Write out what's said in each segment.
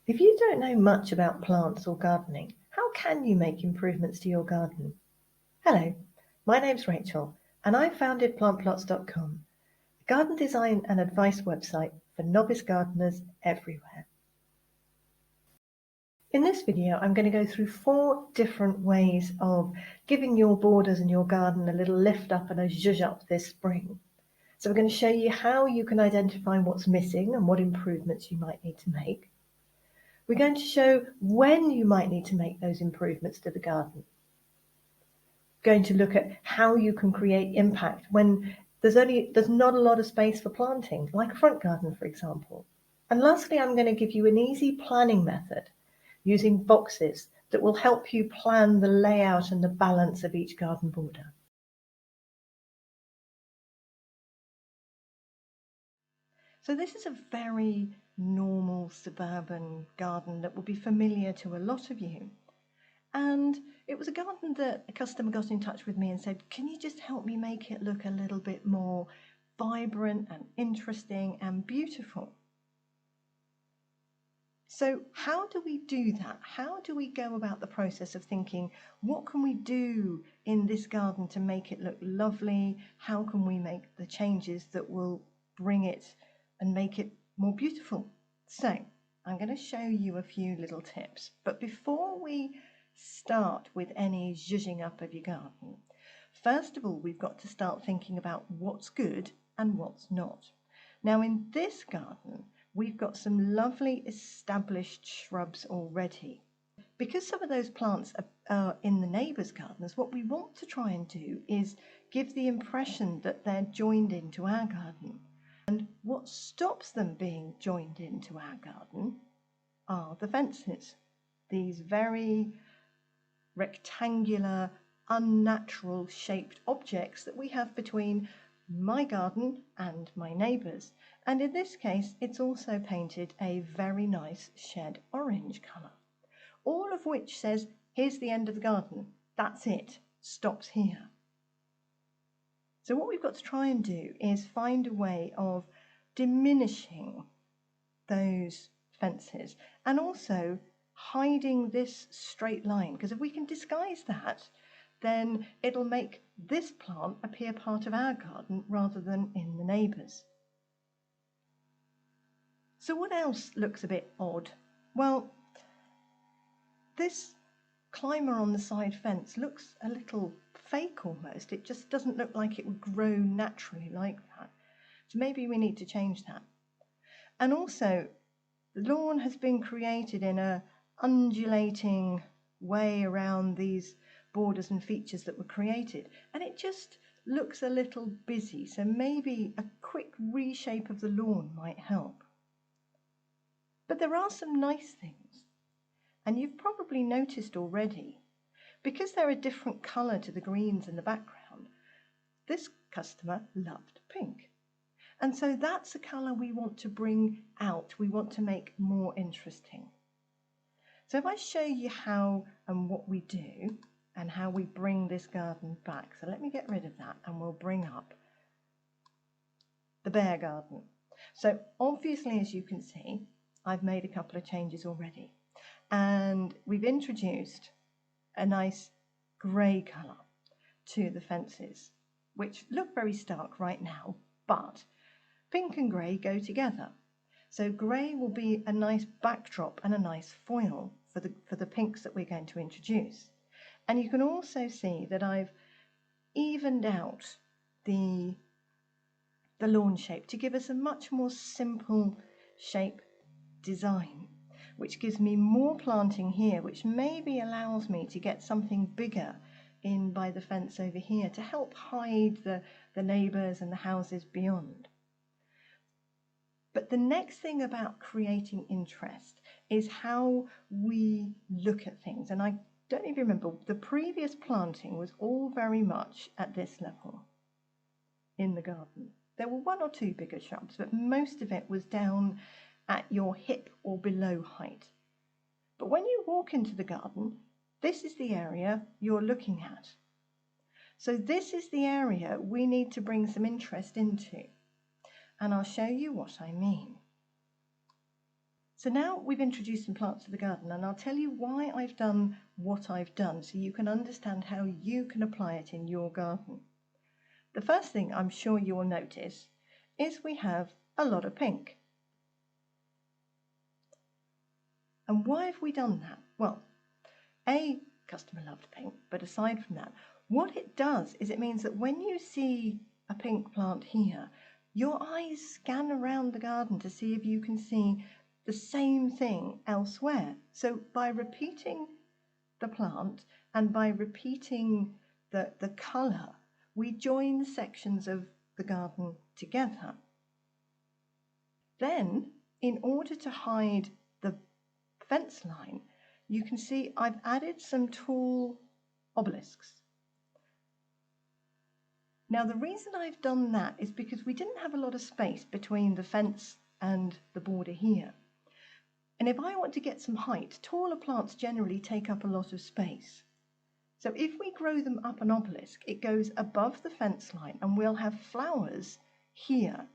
If you don't know much about plants or gardening, how can you make improvements to your garden? Hello, my name's Rachel, and I founded PlantPlots.com, a garden design and advice website for novice gardeners everywhere. In this video, I'm going to go through 4 different ways of giving your borders and your garden a little lift up and a zhuzh up this spring. So we're going to show you how you can identify what's missing and what improvements you might need to make. We're going to show when you might need to make those improvements to the garden. We're going to look at how you can create impact when there's not a lot of space for planting, like a front garden, for example. And lastly, I'm going to give you an easy planning method using boxes that will help you plan the layout and the balance of each garden border. So this is a very normal suburban garden that will be familiar to a lot of you. And it was a garden that a customer got in touch with me and said, can you just help me make it look a little bit more vibrant and interesting and beautiful? So how do we do that? How do we go about the process of thinking, what can we do in this garden to make it look lovely? How can we make the changes that will bring it and make it more beautiful? So I'm going to show you a few little tips. But before we start with any zhuzhing up of your garden, first of all, we've got to start thinking about what's good and what's not. Now in this garden, we've got some lovely established shrubs already. Because some of those plants are in the neighbours' gardens, what we want to try and do is give the impression that they're joined into our garden. And what stops them being joined into our garden are the fences. These very rectangular, unnatural shaped objects that we have between my garden and my neighbour's. And in this case, it's also painted a very nice shed orange colour. All of which says, here's the end of the garden. That's it. Stops here. So what we've got to try and do is find a way of diminishing those fences and also hiding this straight line, because if we can disguise that, then it'll make this plant appear part of our garden rather than in the neighbour's. So what else looks a bit odd? Well, this climber on the side fence looks a little fake almost. It just doesn't look like it would grow naturally like that. So maybe we need to change that. And also, the lawn has been created in an undulating way around these borders and features that were created. And it just looks a little busy. So maybe a quick reshape of the lawn might help. But there are some nice things. And you've probably noticed already, because they're a different colour to the greens in the background, this customer loved pink. And so that's a colour we want to bring out, we want to make more interesting. So if I show you how and what we do and how we bring this garden back, so let me get rid of that and we'll bring up the bear garden. So obviously, as you can see, I've made a couple of changes already. And we've introduced a nice grey colour to the fences, which look very stark right now, but pink and grey go together. So grey will be a nice backdrop and a nice foil for the pinks that we're going to introduce. And you can also see that I've evened out the lawn shape to give us a much more simple shape design, which gives me more planting here, which maybe allows me to get something bigger in by the fence over here to help hide the neighbours and the houses beyond. But the next thing about creating interest is how we look at things. And I don't even remember, the previous planting was all very much at this level in the garden. There were 1 or 2 bigger shrubs, but most of it was down at your hip or below height. But when you walk into the garden, this is the area you're looking at. So this is the area we need to bring some interest into. And I'll show you what I mean. So now we've introduced some plants to the garden, and I'll tell you why I've done what I've done so you can understand how you can apply it in your garden. The first thing I'm sure you will notice is we have a lot of pink. And why have we done that? Well, customer loved pink, but aside from that, what it does is it means that when you see a pink plant here, your eyes scan around the garden to see if you can see the same thing elsewhere. So by repeating the plant and by repeating the colour, we join sections of the garden together. Then, in order to hide the fence line, you can see I've added some tall obelisks. Now the reason I've done that is because we didn't have a lot of space between the fence and the border here. And if I want to get some height, taller plants generally take up a lot of space. So if we grow them up an obelisk, it goes above the fence line and we'll have flowers here,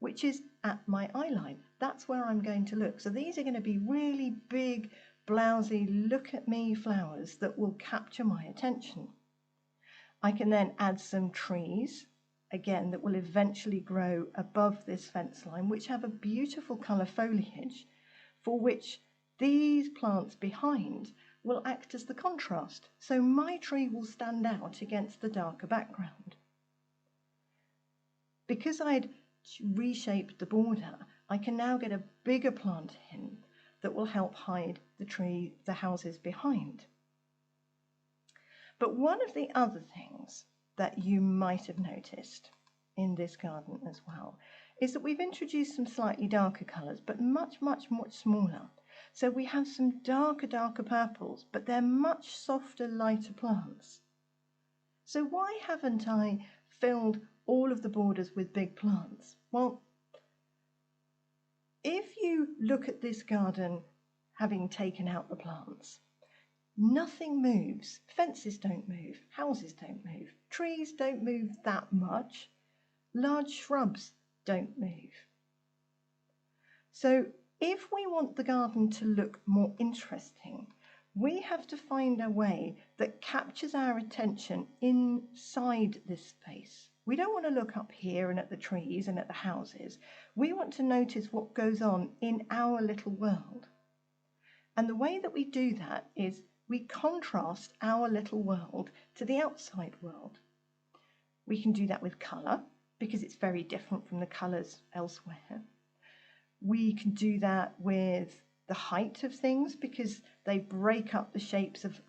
which is at my eye line. That's where I'm going to look. So these are going to be really big, blousy, look at me flowers that will capture my attention. I can then add some trees, again, that will eventually grow above this fence line, which have a beautiful colour foliage, for which these plants behind will act as the contrast. So my tree will stand out against the darker background. Because I'd reshaped the border, I can now get a bigger plant in that will help hide the houses behind. But one of the other things that you might have noticed in this garden as well is that we've introduced some slightly darker colours, but much smaller. So we have some darker purples, but they're much softer, lighter plants. So why haven't I filled all of the borders with big plants? Well, if you look at this garden having taken out the plants, nothing moves. Fences don't move, houses don't move, trees don't move that much, large shrubs don't move. So if we want the garden to look more interesting, we have to find a way that captures our attention inside this space. We don't want to look up here and at the trees and at the houses. We want to notice what goes on in our little world. And the way that we do that is we contrast our little world to the outside world. We can do that with colour, because it's very different from the colours elsewhere. We can do that with the height of things, because they break up the shapes of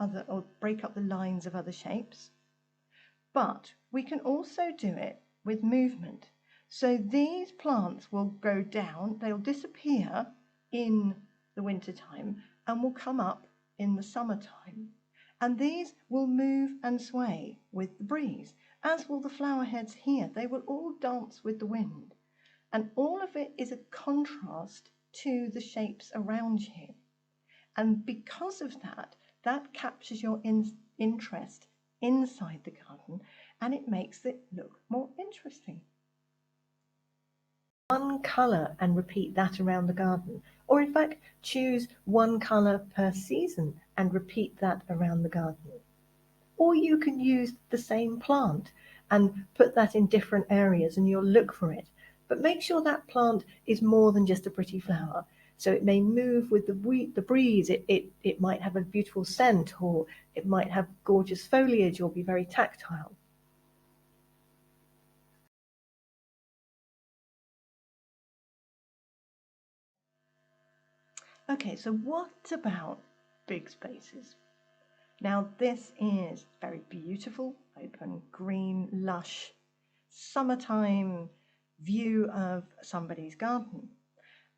break up the lines of other shapes. But we can also do it with movement. So these plants will go down, they'll disappear in the winter time and will come up in the summertime. And these will move and sway with the breeze, as will the flower heads here. They will all dance with the wind. And all of it is a contrast to the shapes around you. And because of that, that captures your interest inside the garden, and it makes it look more interesting. One colour and repeat that around the garden, or in fact choose one colour per season and repeat that around the garden. Or you can use the same plant and put that in different areas and you'll look for it. But make sure that plant is more than just a pretty flower. So it may move with the breeze, it might have a beautiful scent, or it might have gorgeous foliage or be very tactile. Okay, so what about big spaces? Now this is very beautiful, open, green, lush, summertime view of somebody's garden.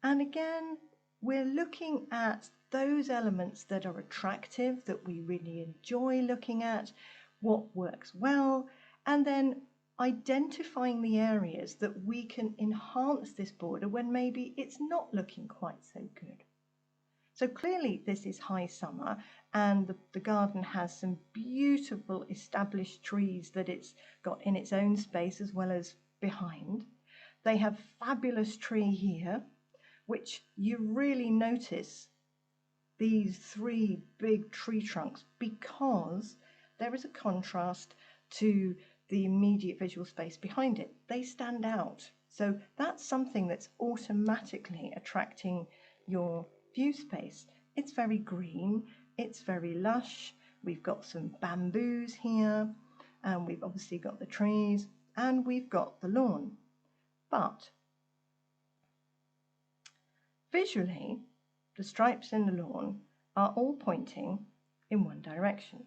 And again, we're looking at those elements that are attractive, that we really enjoy looking at, what works well, and then identifying the areas that we can enhance this border when maybe it's not looking quite so good. So clearly this is high summer, and the garden has some beautiful established trees that it's got in its own space as well as behind. They have fabulous tree here. which you really notice these three big tree trunks because there is a contrast to the immediate visual space behind it. They stand out. So that's something that's automatically attracting your view space. It's very green, it's very lush. We've got some bamboos here, and we've obviously got the trees, and we've got the lawn. But visually, the stripes in the lawn are all pointing in one direction.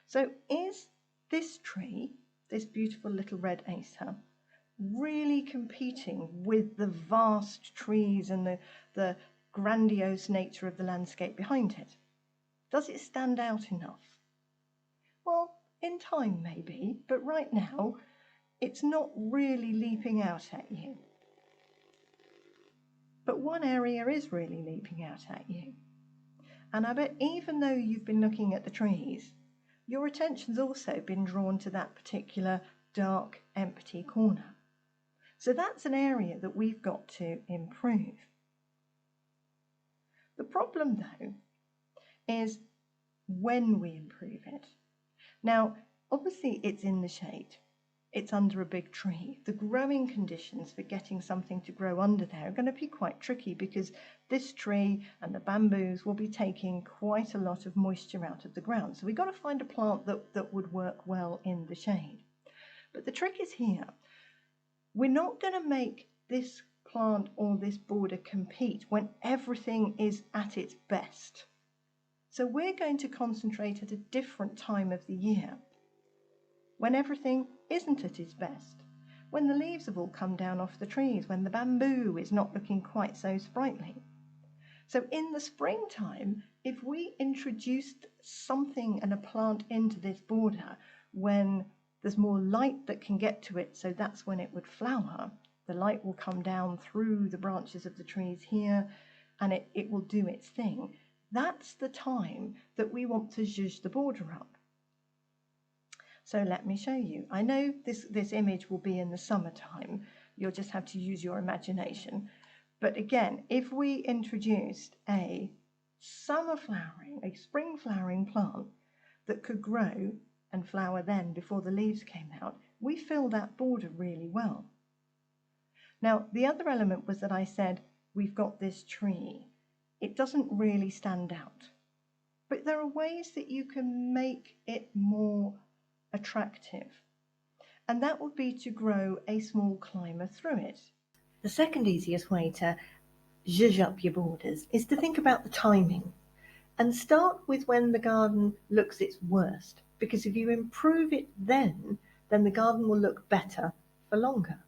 So is this tree, this beautiful little red acer, really competing with the vast trees and the grandiose nature of the landscape behind it? Does it stand out enough? Well, in time maybe, but right now it's not really leaping out at you. But one area is really leaping out at you. And I bet even though you've been looking at the trees, your attention's also been drawn to that particular dark, empty corner. So that's an area that we've got to improve. The problem, though, is when we improve it. Now, obviously it's in the shade. It's under a big tree. The growing conditions for getting something to grow under there are going to be quite tricky because this tree and the bamboos will be taking quite a lot of moisture out of the ground. So we've got to find a plant that would work well in the shade. But the trick is here. We're not going to make this plant or this border compete when everything is at its best. So we're going to concentrate at a different time of the year, when everything isn't at its best, when the leaves have all come down off the trees, when the bamboo is not looking quite so sprightly. So in the springtime, if we introduced something and a plant into this border when there's more light that can get to it, so that's when it would flower, the light will come down through the branches of the trees here and it will do its thing. That's the time that we want to zhuzh the border up. So let me show you. I know this image will be in the summertime. You'll just have to use your imagination. But again, if we introduced a summer flowering, a spring flowering plant that could grow and flower then before the leaves came out, we fill that border really well. Now, the other element was that I said we've got this tree. It doesn't really stand out. But there are ways that you can make it more attractive, and that would be to grow a small climber through it. The second easiest way to zhuzh up your borders is to think about the timing and start with when the garden looks its worst, because if you improve it then the garden will look better for longer.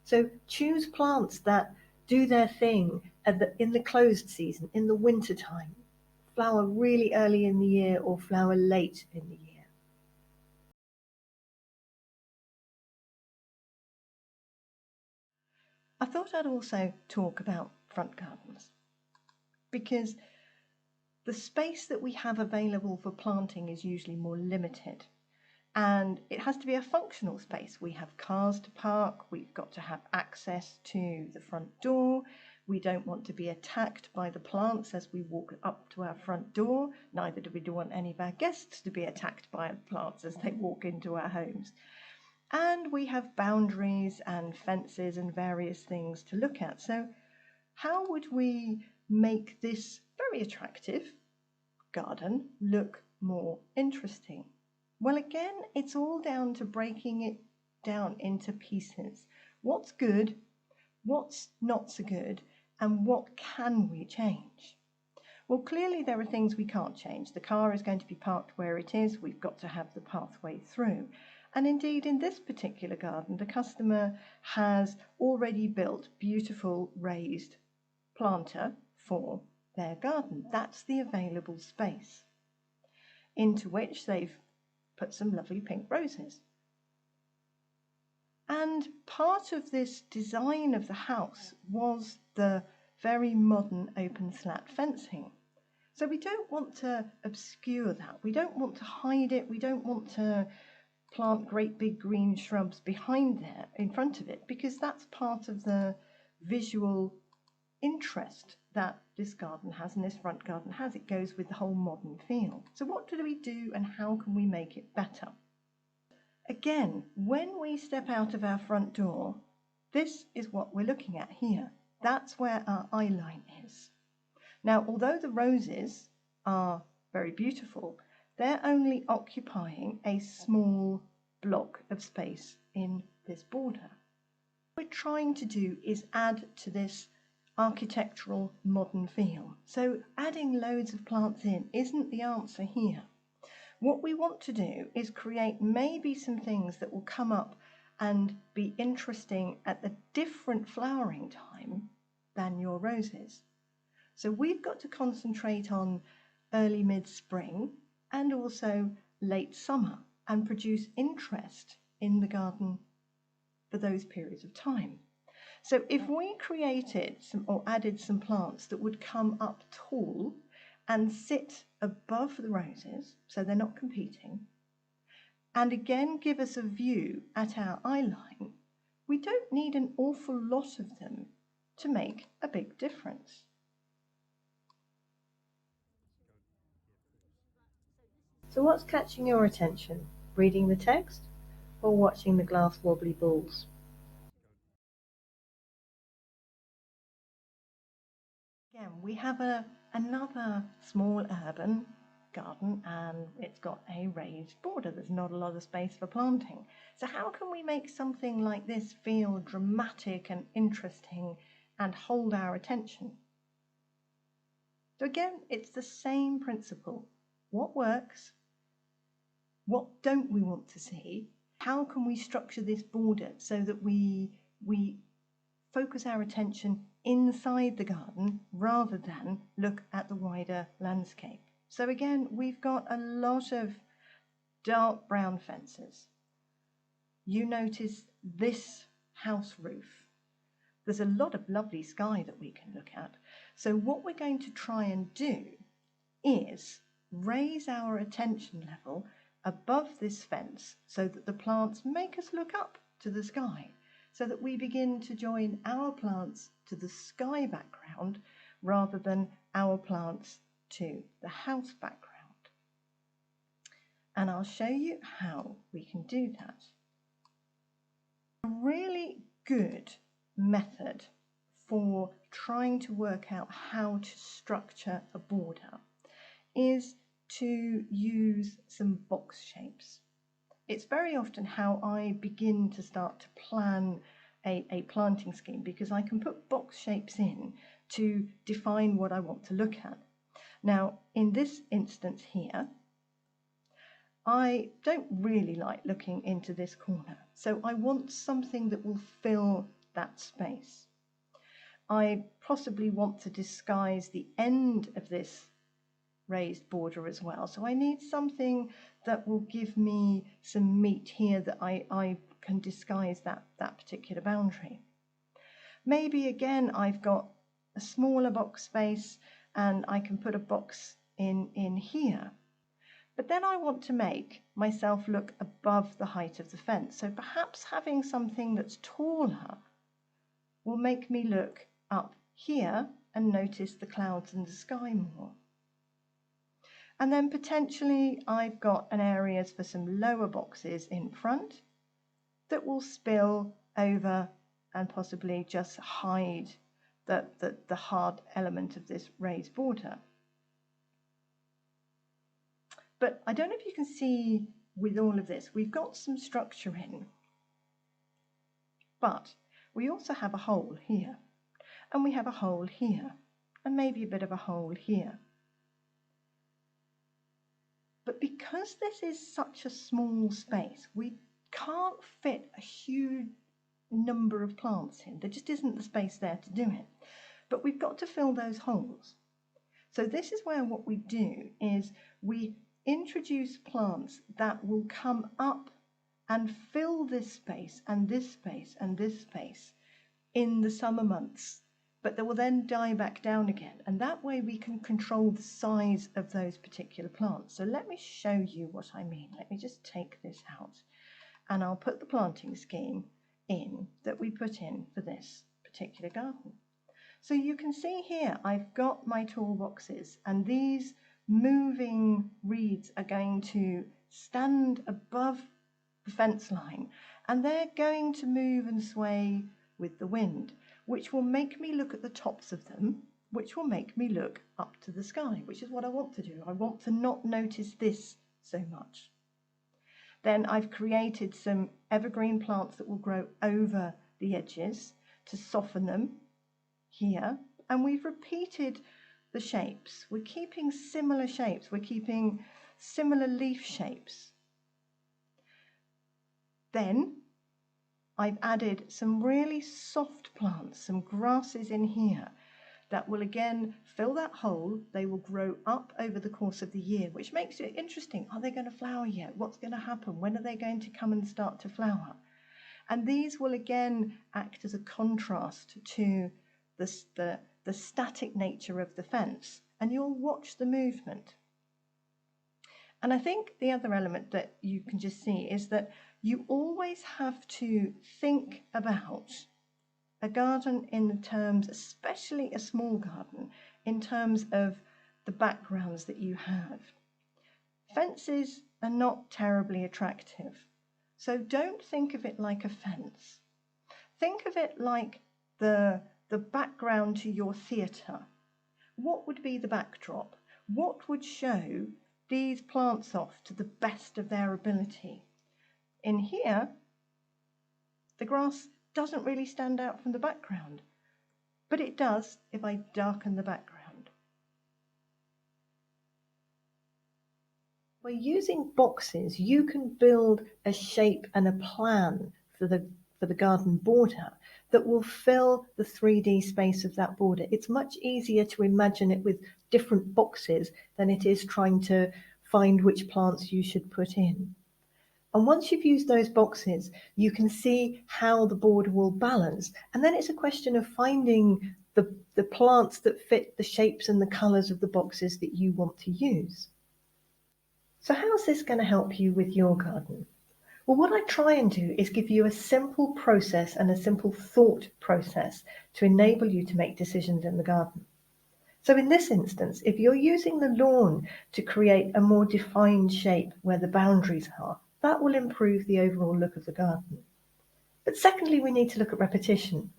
So choose plants that do their thing in the closed season, in the winter time, flower really early in the year or flower late in the year. I thought I'd also talk about front gardens because the space that we have available for planting is usually more limited, and it has to be a functional space. We have cars to park, we've got to have access to the front door, we don't want to be attacked by the plants as we walk up to our front door, neither do we want any of our guests to be attacked by plants as they walk into our homes. And we have boundaries and fences and various things to look at. So how would we make this very attractive garden look more interesting? Well, again, it's all down to breaking it down into pieces. What's good, what's not so good, and what can we change? Well, clearly there are things we can't change. The car is going to be parked where it is. We've got to have the pathway through. And indeed, in this particular garden, the customer has already built beautiful raised planter for their garden. That's the available space into which they've put some lovely pink roses. And part of this design of the house was the very modern open slat fencing. So we don't want to obscure that. We don't want to hide it. We don't want to plant great big green shrubs behind there, in front of it, because that's part of the visual interest that this garden has and this front garden has. It goes with the whole modern feel. So what do we do and how can we make it better? Again, when we step out of our front door, this is what we're looking at here. That's where our eye line is. Now, although the roses are very beautiful, they're only occupying a small block of space in this border. What we're trying to do is add to this architectural modern feel. So adding loads of plants in isn't the answer here. What we want to do is create maybe some things that will come up and be interesting at a different flowering time than your roses. So we've got to concentrate on early mid-spring and also late summer and produce interest in the garden for those periods of time. So if we created or added some plants that would come up tall and sit above the roses, so they're not competing, and again give us a view at our eye line, we don't need an awful lot of them to make a big difference. So what's catching your attention? Reading the text or watching the glass wobbly balls? Again, we have another small urban garden and it's got a raised border. There's not a lot of space for planting. So how can we make something like this feel dramatic and interesting and hold our attention? So again, it's the same principle. What works? What don't we want to see? How can we structure this border so that we focus our attention inside the garden rather than look at the wider landscape? So again, we've got a lot of dark brown fences. You notice this house roof. There's a lot of lovely sky that we can look at. So what we're going to try and do is raise our attention level above this fence so that the plants make us look up to the sky, so that we begin to join our plants to the sky background rather than our plants to the house background. And I'll show you how we can do that. A really good method for trying to work out how to structure a border is to use some box shapes. It's very often how I begin to start to plan a planting scheme, because I can put box shapes in to define what I want to look at. Now, in this instance here, I don't really like looking into this corner, so I want something that will fill that space. I possibly want to disguise the end of this raised border as well, so I need something that will give me some meat here that I can disguise that particular boundary. Maybe again I've got a smaller box space and I can put a box in here, but then I want to make myself look above the height of the fence, so perhaps having something that's taller will make me look up here and notice the clouds and the sky more. And then potentially I've got an areas for some lower boxes in front that will spill over and possibly just hide the hard element of this raised border. But I don't know if you can see with all of this, we've got some structure in, but we also have a hole here, and we have a hole here, and maybe a bit of a hole here. But because this is such a small space, we can't fit a huge number of plants in. There just isn't the space there to do it. But we've got to fill those holes. So this is where what we do is we introduce plants that will come up and fill this space and this space and this space in the summer months, but they will then die back down again, and that way we can control the size of those particular plants. So let me show you what I mean. Let me just take this out and I'll put the planting scheme in that we put in for this particular garden. So you can see here I've got my toolboxes, and these moving reeds are going to stand above the fence line, and they're going to move and sway with the wind, which will make me look at the tops of them, which will make me look up to the sky, which is what I want to do. I want to not notice this so much. Then I've created some evergreen plants that will grow over the edges to soften them here, and we've repeated the shapes. We're keeping similar shapes, we're keeping similar leaf shapes. Then I've added some really soft plants, some grasses in here that will again fill that hole. They will grow up over the course of the year, which makes it interesting. Are they going to flower yet? What's going to happen? When are they going to come and start to flower? And these will again act as a contrast to the static nature of the fence, and you'll watch the movement. And I think the other element that you can just see is that you always have to think about a garden in the terms, especially a small garden, in terms of the backgrounds that you have. Fences are not terribly attractive, so don't think of it like a fence. Think of it like the background to your theatre. What would be the backdrop? What would show these plants off to the best of their ability? In here, the grass doesn't really stand out from the background, but it does if I darken the background. By using boxes, you can build a shape and a plan for the garden border that will fill the 3D space of that border. It's much easier to imagine it with different boxes than it is trying to find which plants you should put in. And once you've used those boxes, you can see how the border will balance. And then it's a question of finding the plants that fit the shapes and the colours of the boxes that you want to use. So how's this going to help you with your garden? Well, what I try and do is give you a simple process and a simple thought process to enable you to make decisions in the garden. So in this instance, if you're using the lawn to create a more defined shape where the boundaries are, that will improve the overall look of the garden. But secondly, we need to look at repetition.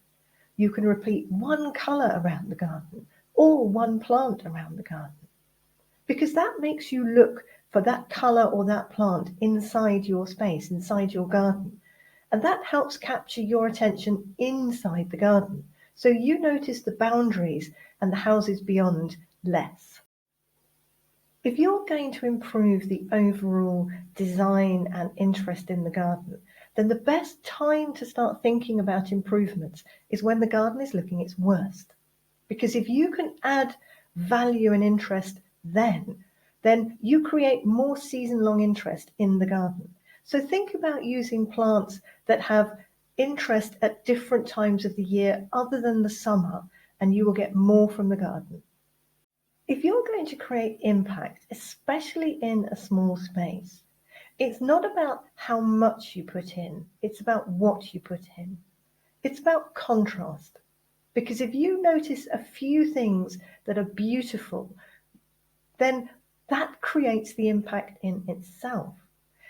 You can repeat one colour around the garden or one plant around the garden, because that makes you look for that colour or that plant inside your space, inside your garden. And that helps capture your attention inside the garden, so you notice the boundaries and the houses beyond less. If you're going to improve the overall design and interest in the garden, then the best time to start thinking about improvements is when the garden is looking its worst. Because if you can add value and interest then you create more season-long interest in the garden. So think about using plants that have interest at different times of the year other than the summer, and you will get more from the garden. If you're going to create impact, especially in a small space, it's not about how much you put in, it's about what you put in. It's about contrast. Because if you notice a few things that are beautiful, then that creates the impact in itself.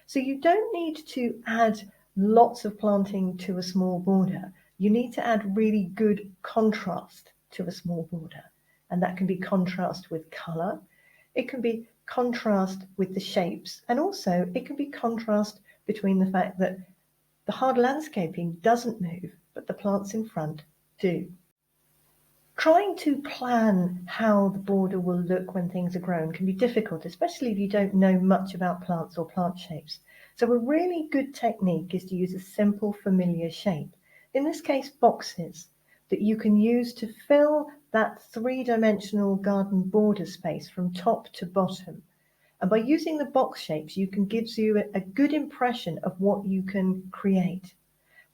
So you don't need to add lots of planting to a small border. You need to add really good contrast to a small border. And that can be contrast with colour, it can be contrast with the shapes, and also it can be contrast between the fact that the hard landscaping doesn't move, but the plants in front do. Trying to plan how the border will look when things are grown can be difficult, especially if you don't know much about plants or plant shapes. So a really good technique is to use a simple, familiar shape, in this case boxes, that you can use to fill that three-dimensional garden border space from top to bottom. And by using the box shapes, you can give you a good impression of what you can create.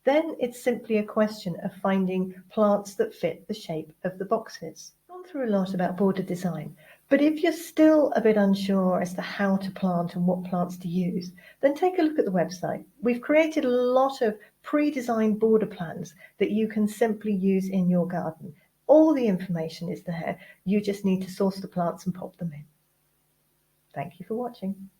Then it's simply a question of finding plants that fit the shape of the boxes. I've gone through a lot about border design, but if you're still a bit unsure as to how to plant and what plants to use, then take a look at the website. We've created a lot of pre-designed border plans that you can simply use in your garden. All the information is there. You just need to source the plants and pop them in. Thank you for watching.